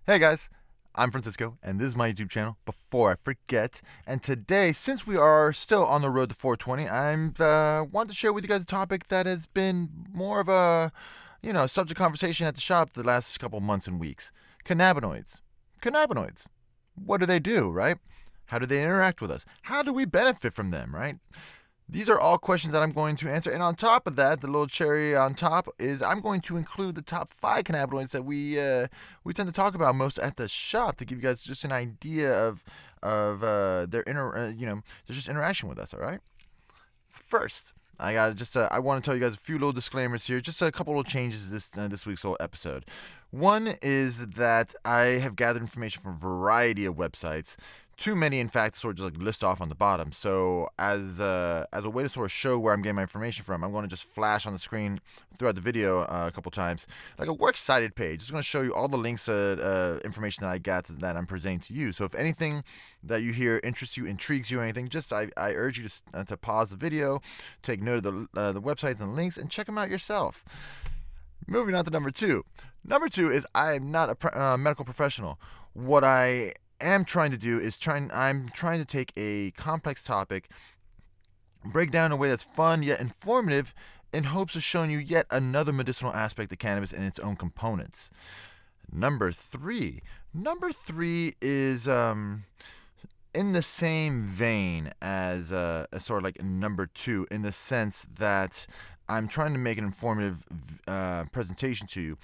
Hey guys, I'm Francisco, and this is my YouTube channel, Before I Forget. And today, since we are still on the road to 420, I'm want to share with you guys a topic that has been more of a, subject conversation at the shop the last couple months and weeks. Cannabinoids. Cannabinoids. What do they do, right? How do they interact with us? How do we benefit from them, right? These are all questions that I'm going to answer. And on top of that, the little cherry on top is I'm going to include the top 5 cannabinoids that we tend to talk about most at the shop to give you guys just an idea of their just interaction with us. All right. First, I want to tell you guys a few little disclaimers here. Just a couple of changes this week's whole episode. One is that I have gathered information from a variety of websites. Too many, in fact, to sort of like list off on the bottom. So as a way to sort of show where I'm getting my information from, I'm going to just flash on the screen throughout the video a couple times, like a works cited page. It's going to show you all the links, information that I got that I'm presenting to you. So if anything that you hear interests you, intrigues you, or anything, I urge you to pause the video, take note of the websites and links, and check them out yourself. Moving on to number two. Number two is I'm not a medical professional. What I am trying to do is I'm trying to take a complex topic, break down in a way that's fun yet informative, in hopes of showing you yet another medicinal aspect of cannabis and its own components. Number three. Number three is in the same vein as sort of like number two, in the sense that I'm trying to make an informative presentation to you,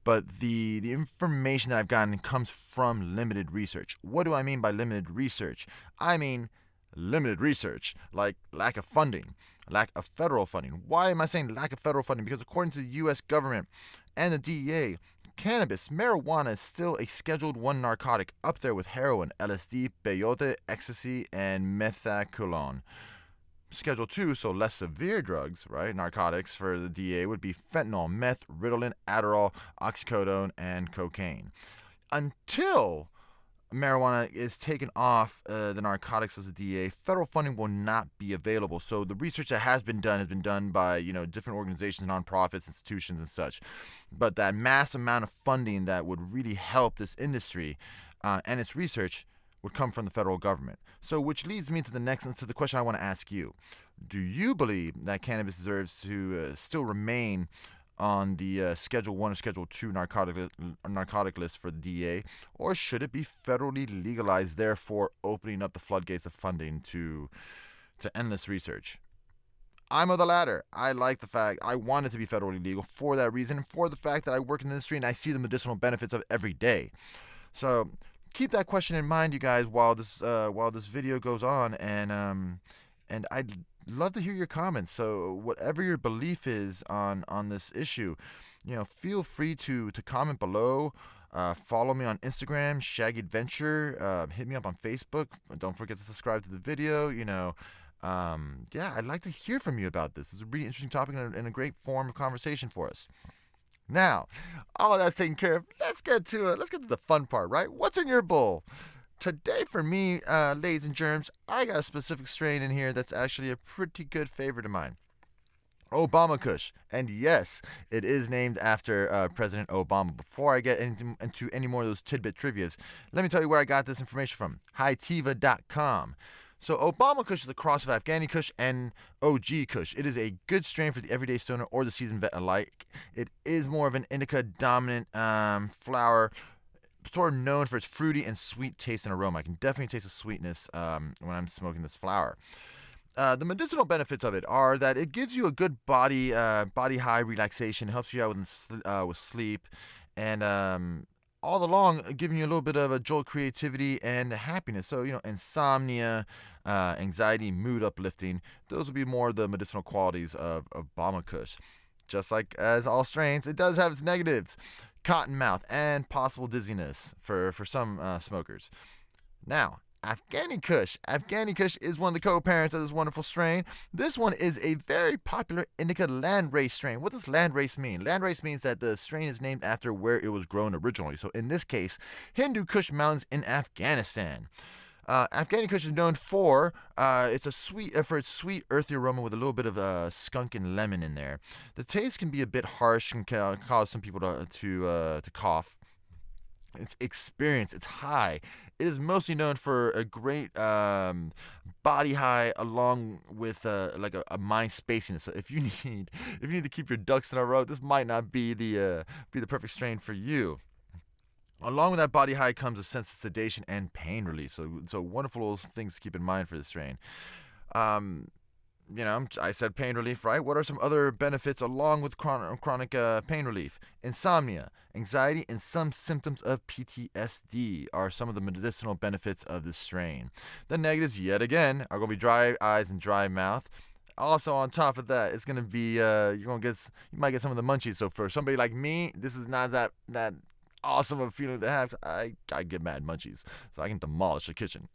but the information that I've gotten comes from limited research. What do I mean by limited research? I mean limited research, like lack of funding, lack of federal funding. Why am I saying lack of federal funding? Because according to the U.S. government and the DEA, cannabis, marijuana, is still a Scheduled 1 narcotic, up there with heroin, LSD, peyote, ecstasy, and methaqualone. Schedule 2, so less severe drugs, right? Narcotics for the DA would be fentanyl, meth, Ritalin, Adderall, oxycodone, and cocaine. Until marijuana is taken off the narcotics as a DA, federal funding will not be available. So the research that has been done by different organizations, nonprofits, institutions, and such. But that mass amount of funding that would really help this industry and its research would come from the federal government. So, which leads me to the question I want to ask you: do you believe that cannabis deserves to still remain on the Schedule 1 or Schedule 2 narcotic list for the DEA, or should it be federally legalized, therefore opening up the floodgates of funding to endless research? I'm of the latter. I like the fact I want it to be federally legal for that reason, and for the fact that I work in the industry and I see the medicinal benefits of it every day. So keep that question in mind, you guys, while this video goes on, and I'd love to hear your comments. So whatever your belief is on this issue, feel free to comment below. Follow me on Instagram, Shaggy Adventure. Hit me up on Facebook. Don't forget to subscribe to the video. I'd like to hear from you about this. It's a really interesting topic and a great form of conversation for us. Now, all of that's taken care of. Let's get to it. Let's get to the fun part, right? What's in your bowl? Today, for me, ladies and germs, I got a specific strain in here that's actually a pretty good favorite of mine. Obama Kush. And yes, it is named after President Obama. Before I get into any more of those tidbit trivias, let me tell you where I got this information from. Hitiva.com. So Obama Kush is a cross of Afghani Kush and OG Kush. It is a good strain for the everyday stoner or the seasoned vet alike. It is more of an indica dominant flower, sort of known for its fruity and sweet taste and aroma. I can definitely taste the sweetness when I'm smoking this flower. The medicinal benefits of it are that it gives you a good body high relaxation, helps you out with sleep, and all along giving you a little bit of a jolt creativity and happiness. So insomnia, anxiety, mood uplifting. Those would be more of the medicinal qualities of Obama Kush. Just like as all strains, it does have its negatives: cotton mouth and possible dizziness for some smokers. Now, Afghani Kush. Afghani Kush is one of the co-parents of this wonderful strain. This one is a very popular indica landrace strain. What does landrace mean? Landrace means that the strain is named after where it was grown originally. So in this case, Hindu Kush Mountains in Afghanistan. Afghani Kush is known for its sweet, earthy aroma with a little bit of skunk and lemon in there. The taste can be a bit harsh and can cause some people to cough. its experience, its high. It is mostly known for a great body high, along with like a mind spaciness. So if you need to keep your ducks in a row, this might not be the perfect strain for you. Along with that body high comes a sense of sedation and pain relief. So wonderful things to keep in mind for this strain. Um, I said pain relief, right? What are some other benefits along with chronic pain relief? Insomnia, anxiety, and some symptoms of PTSD are some of the medicinal benefits of this strain. The negatives, yet again, are going to be dry eyes and dry mouth. Also, on top of that, it's gonna be you might get some of the munchies. So for somebody like me, this is not that awesome of a feeling to have. I get mad munchies, so I can demolish the kitchen.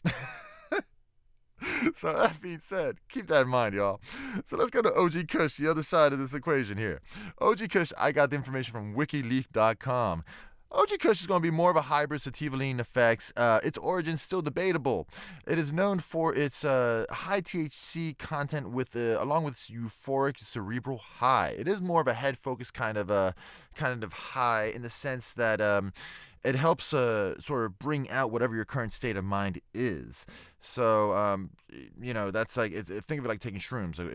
So that being said, keep that in mind, y'all. So let's go to OG Kush, the other side of this equation here. OG Kush, I got the information from WikiLeaf.com. OG Kush is going to be more of a hybrid sativa lean effects. Its origin still debatable. It is known for its high THC content along with its euphoric cerebral high. It is more of a head focused kind of high in the sense that it helps sort of bring out whatever your current state of mind is. So that's like think of it like taking shrooms. So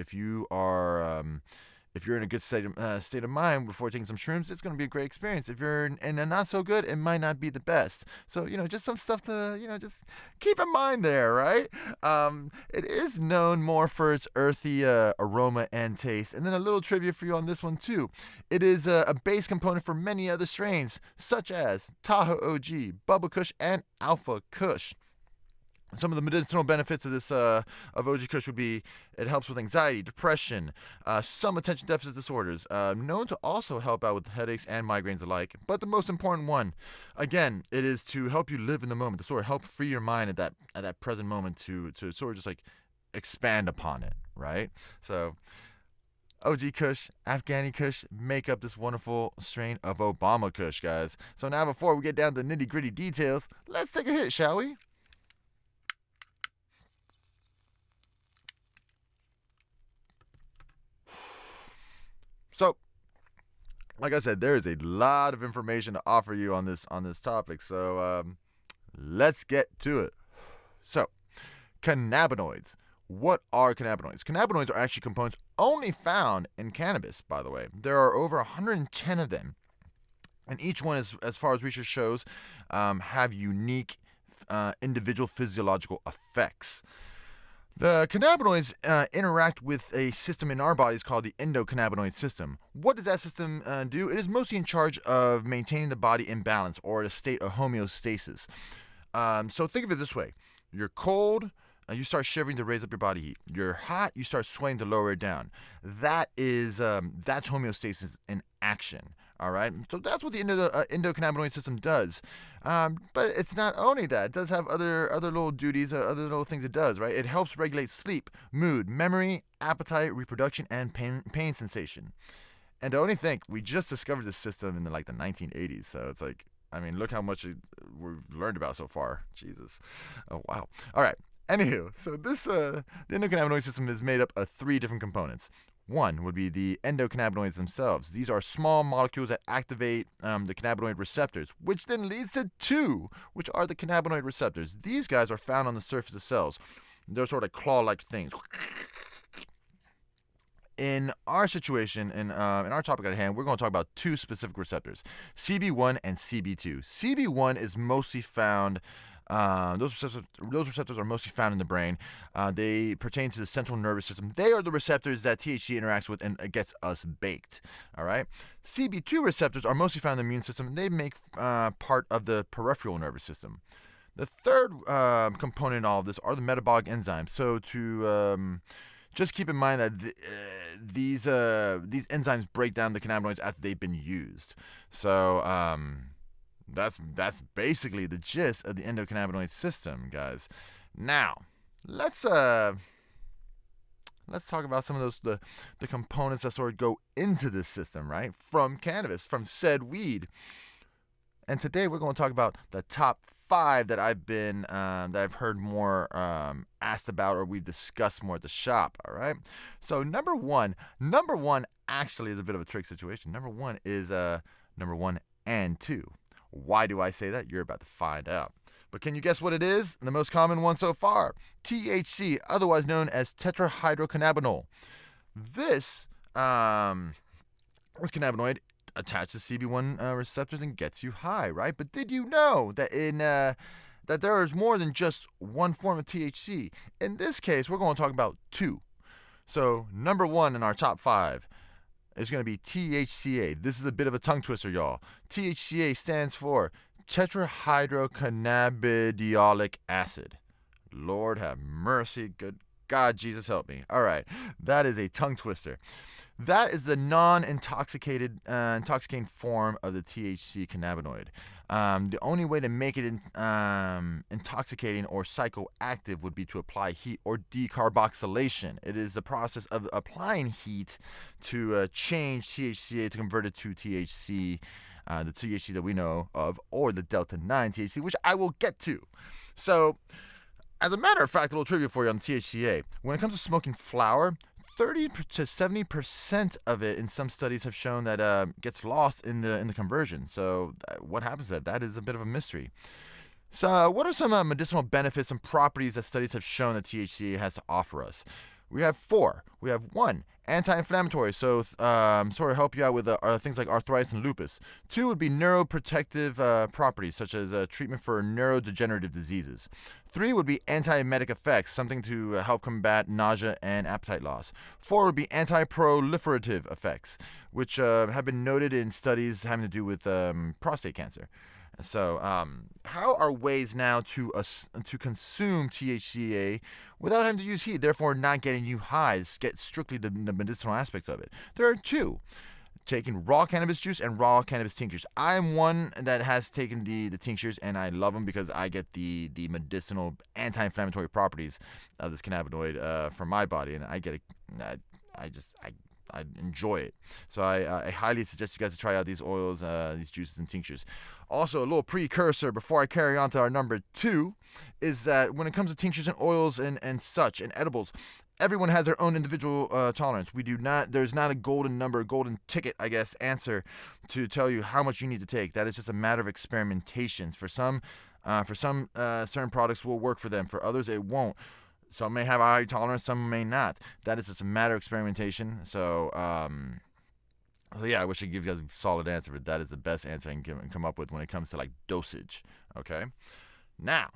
if you're in a good state of mind before taking some shrooms, it's going to be a great experience. If you're in a not so good, it might not be the best. So, just some stuff to, just keep in mind there, right? It is known more for its earthy aroma and taste. And then a little trivia for you on this one, too. It is a base component for many other strains, such as Tahoe OG, Bubba Kush, and Alpha Kush. Some of the medicinal benefits of this of OG Kush would be it helps with anxiety, depression, some attention deficit disorders, known to also help out with headaches and migraines alike. But the most important one, again, it is to help you live in the moment, to sort of help free your mind at that present moment to sort of just like expand upon it, right? So OG Kush, Afghani Kush make up this wonderful strain of Obama Kush, guys. So now before we get down to the nitty-gritty details, let's take a hit, shall we? So, like I said, there is a lot of information to offer you on this topic. So, let's get to it. So, cannabinoids. What are cannabinoids? Cannabinoids are actually components only found in cannabis, by the way. There are over 110 of them. And each one, as far as research shows, have unique individual physiological effects. The cannabinoids interact with a system in our bodies called the endocannabinoid system. What does that system do? It is mostly in charge of maintaining the body in balance or a state of homeostasis. So think of it this way. You're cold, you start shivering to raise up your body heat. You're hot, you start sweating to lower it down. That's homeostasis in action. All right, so that's what the endocannabinoid system does. But it's not only that; it does have other little duties, other little things it does. Right, it helps regulate sleep, mood, memory, appetite, reproduction, and pain sensation. And to only think, we just discovered this system in the 1980s. So it's like, I mean, look how much we've learned about so far. Jesus, oh wow. All right. Anywho, so the endocannabinoid system is made up of 3 different components. One would be the endocannabinoids themselves. These are small molecules that activate the cannabinoid receptors, which then leads to 2, which are the cannabinoid receptors. These guys are found on the surface of cells. They're sort of claw-like things. In our situation, in our topic at hand, we're going to talk about 2 specific receptors, CB1 and CB2. CB1 is mostly found those receptors are mostly found in the brain. They pertain to the central nervous system. They are the receptors that THC interacts with and gets us baked. All right. CB2 receptors are mostly found in the immune system. And they make part of the peripheral nervous system. The third component in all of this are the metabolic enzymes. So to just keep in mind that these enzymes break down the cannabinoids after they've been used. So that's basically the gist of the endocannabinoid system, guys. Now, let's talk about some of the components that sort of go into this system, right? From cannabis, from said weed. And today we're going to talk about the top 5 that I've heard more asked about or we've discussed more at the shop. All right. So number one actually is a bit of a trick situation. Number one is number 1 and 2. Why do I say that? You're about to find out. But can you guess what it is? The most common one so far. THC, otherwise known as tetrahydrocannabinol. This cannabinoid attaches to CB1 receptors and gets you high, right? But did you know that that there is more than just one form of THC? In this case, we're going to talk about two. So number one in our top 5 is going to be THCA. This is a bit of a tongue twister, y'all. THCA stands for tetrahydrocannabidiolic acid. Lord have mercy. Good God, Jesus help me. All right, that is a tongue twister. That is the non-intoxicating form of the THC cannabinoid. The only way to make it intoxicating or psychoactive would be to apply heat or decarboxylation. It is the process of applying heat to change THCA to convert it to THC, the THC that we know of, or the Delta-9 THC, which I will get to. So, as a matter of fact, a little trivia for you on THCA. When it comes to smoking flower, 30 to 70% of it in some studies have shown that gets lost in the conversion. So what happens to that? That is a bit of a mystery. So what are some medicinal benefits and properties that studies have shown that THCA has to offer us? We have 4. We have 1, anti-inflammatory, so sort of help you out with things like arthritis and lupus. 2 would be neuroprotective properties, such as treatment for neurodegenerative diseases. 3 would be antiemetic effects, something to help combat nausea and appetite loss. 4 would be anti-proliferative effects, which have been noted in studies having to do with prostate cancer. So, how are ways now to consume THCA without having to use heat, therefore not getting you high, get strictly the medicinal aspects of it? There are 2. Taking raw cannabis juice and raw cannabis tinctures. I'm one that has taken the tinctures, and I love them because I get the medicinal anti-inflammatory properties of this cannabinoid for my body, and I get I enjoy it. So I highly suggest you guys to try out these oils, these juices and tinctures. Also, a little precursor before I carry on to our number 2 is that when it comes to tinctures and oils and such and edibles, everyone has their own individual tolerance. There's not a golden ticket, I guess, answer to tell you how much you need to take. That is just a matter of experimentations. For some, certain products will work for them. For others, it won't. Some may have a high tolerance, some may not. That is just a matter of experimentation. So yeah, I wish I could give you guys a solid answer, but that is the best answer I can come up with when it comes to like dosage. Okay? Now,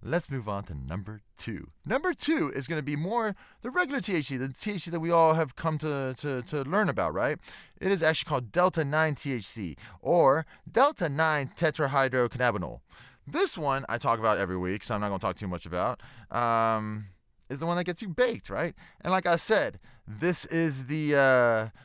let's move on to number 2. Number 2 is going to be more the regular THC, the THC that we all have come to learn about, right? It is actually called Delta-9 THC, or Delta-9 tetrahydrocannabinol. This one I talk about every week, so I'm not going to talk too much about, is the one that gets you baked, right? And like I said, this is the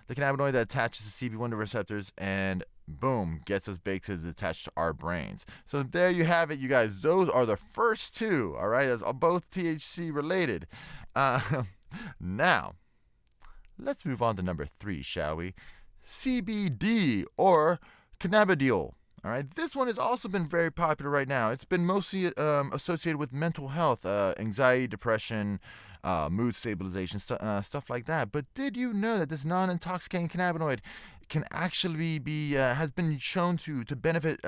cannabinoid that attaches to CB1 receptors and boom, gets us baked because it's attached to our brains. So there you have it, you guys. Those are the first 2, all right? They're both THC related. Now, let's move on to number 3, shall we? CBD, or cannabidiol. All right, this one has also been very popular right now. It's been mostly associated with mental health, anxiety, depression, mood stabilization, stuff like that. But did you know that this non-intoxicating cannabinoid can actually has been shown to benefit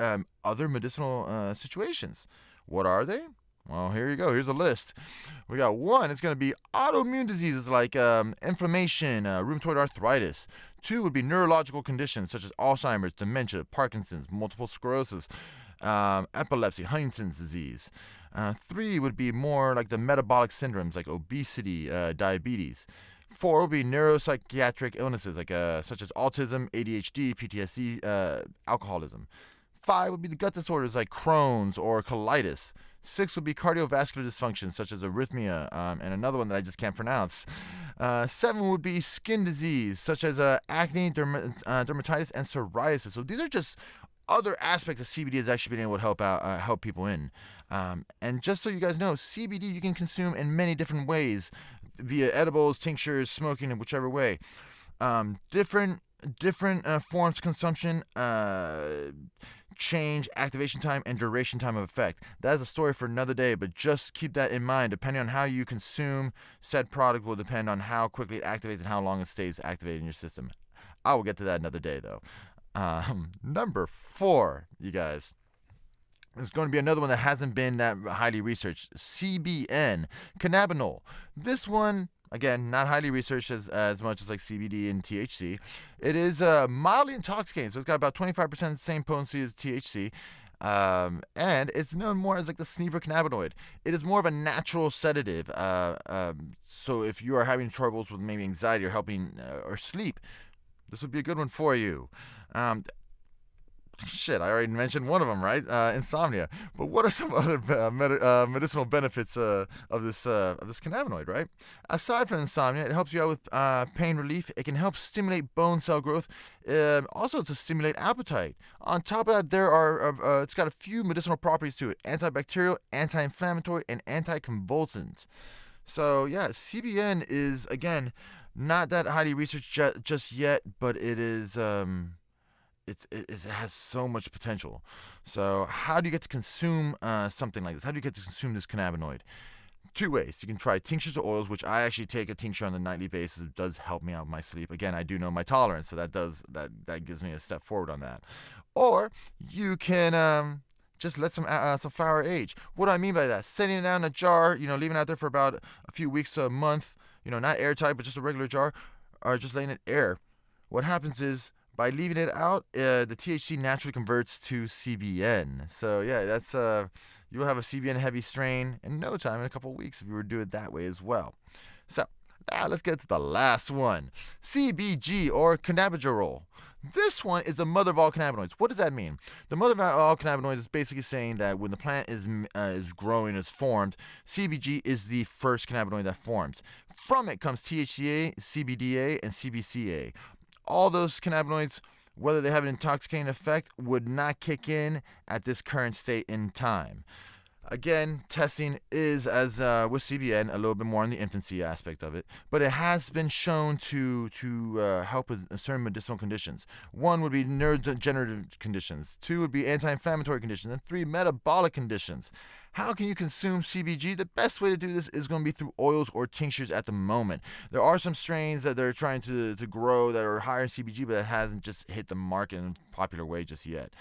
other medicinal situations? What are they? Well, here you go. Here's a list. We got 1. It's going to be autoimmune diseases like inflammation, rheumatoid arthritis. 2 would be neurological conditions such as Alzheimer's, dementia, Parkinson's, multiple sclerosis, epilepsy, Huntington's disease. 3 would be more like the metabolic syndromes like obesity, diabetes. 4 would be neuropsychiatric illnesses like such as autism, ADHD, PTSD, alcoholism. 5 would be the gut disorders like Crohn's or colitis. 6 would be cardiovascular dysfunction such as arrhythmia, and another one that I just can't pronounce. 7 would be skin disease such as acne, dermatitis, and psoriasis. So these are just other aspects of CBD has actually been able to help people in. And just so you guys know, CBD you can consume in many different ways via edibles, tinctures, smoking, in whichever way. Different forms of consumption change activation time and duration time of effect. That is a story for another day, but just keep that in mind. Depending on how you consume said product will depend on how quickly it activates and how long it stays activated in your system. I will get to that another day, though. Number 4, you guys. There's going to be another one that hasn't been that highly researched. CBN, cannabinol. This one, again, not highly researched as much as like CBD and THC. It is mildly intoxicating, so it's got about 25% the same potency as THC. And it's known more as like the sneaker cannabinoid. It is more of a natural sedative. So if you are having troubles with maybe anxiety or helping or sleep, this would be a good one for you. Shit, I already mentioned one of them, right? Insomnia. But what are some other medicinal benefits of this cannabinoid, right? Aside from insomnia, it helps you out with pain relief. It can help stimulate bone cell growth. Also, to stimulate appetite. On top of that, it's got a few medicinal properties to it: antibacterial, anti-inflammatory, and anticonvulsant. So yeah, CBN is again not that highly researched just yet, but it is. It has so much potential. So how do you get to consume something like this? How do you get to consume this cannabinoid? 2 ways. You can try tinctures or oils, which I actually take a tincture on a nightly basis. It does help me out with my sleep. Again, I do know my tolerance, so that gives me a step forward on that. Or you can just let some flower age. What do I mean by that? Setting it down in a jar, leaving it out there for about a few weeks to a month, not airtight, but just a regular jar, or just letting it air. What happens is, by leaving it out, the THC naturally converts to CBN. So yeah, that's you'll have a CBN heavy strain in no time, in a couple of weeks, if you were to do it that way as well. So now let's get to the last one, CBG or cannabigerol. This one is the mother of all cannabinoids. What does that mean? The mother of all cannabinoids is basically saying that when the plant is growing, is formed, CBG is the first cannabinoid that forms. From it comes THCA, CBDA, and CBCA. All those cannabinoids, whether they have an intoxicating effect, would not kick in at this current state in time. Again, testing is, as with CBN, a little bit more in the infancy aspect of it, but it has been shown to help with certain medicinal conditions. 1 would be neurodegenerative conditions, 2 would be anti-inflammatory conditions, and 3, metabolic conditions. How can you consume CBG? The best way to do this is going to be through oils or tinctures at the moment. There are some strains that they're trying to grow that are higher in CBG, but it hasn't just hit the market in a popular way just yet.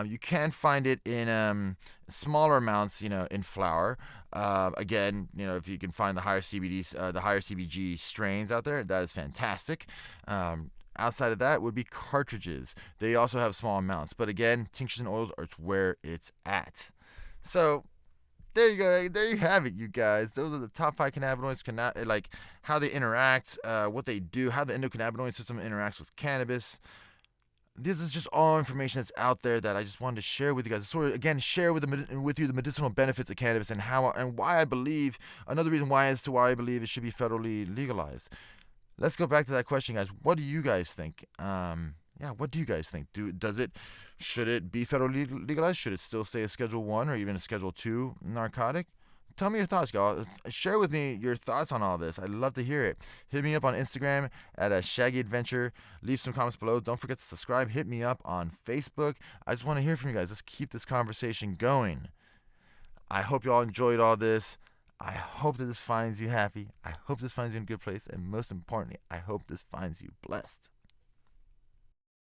You can find it in smaller amounts, in flour. Again, if you can find the higher CBG strains out there, that is fantastic. Outside of that would be cartridges. They also have small amounts, but again, tinctures and oils are where it's at. So there you go. There you have it, you guys. Those are the top 5 cannabinoids, like how they interact, what they do, how the endocannabinoid system interacts with cannabis. This is just all information that's out there that I just wanted to share with you guys. So again, share with you the medicinal benefits of cannabis and why I believe, another reason why I believe it should be federally legalized. Let's go back to that question, guys. What do you guys think? What do you guys think? Should it be federally legalized? Should it still stay a Schedule 1 or even a Schedule 2 narcotic? Tell me your thoughts, y'all. Share with me your thoughts on all this. I'd love to hear it. Hit me up on Instagram at Shaggy Adventure. Leave some comments below. Don't forget to subscribe. Hit me up on Facebook. I just want to hear from you guys. Let's keep this conversation going. I hope you all enjoyed all this. I hope that this finds you happy. I hope this finds you in a good place. And most importantly, I hope this finds you blessed.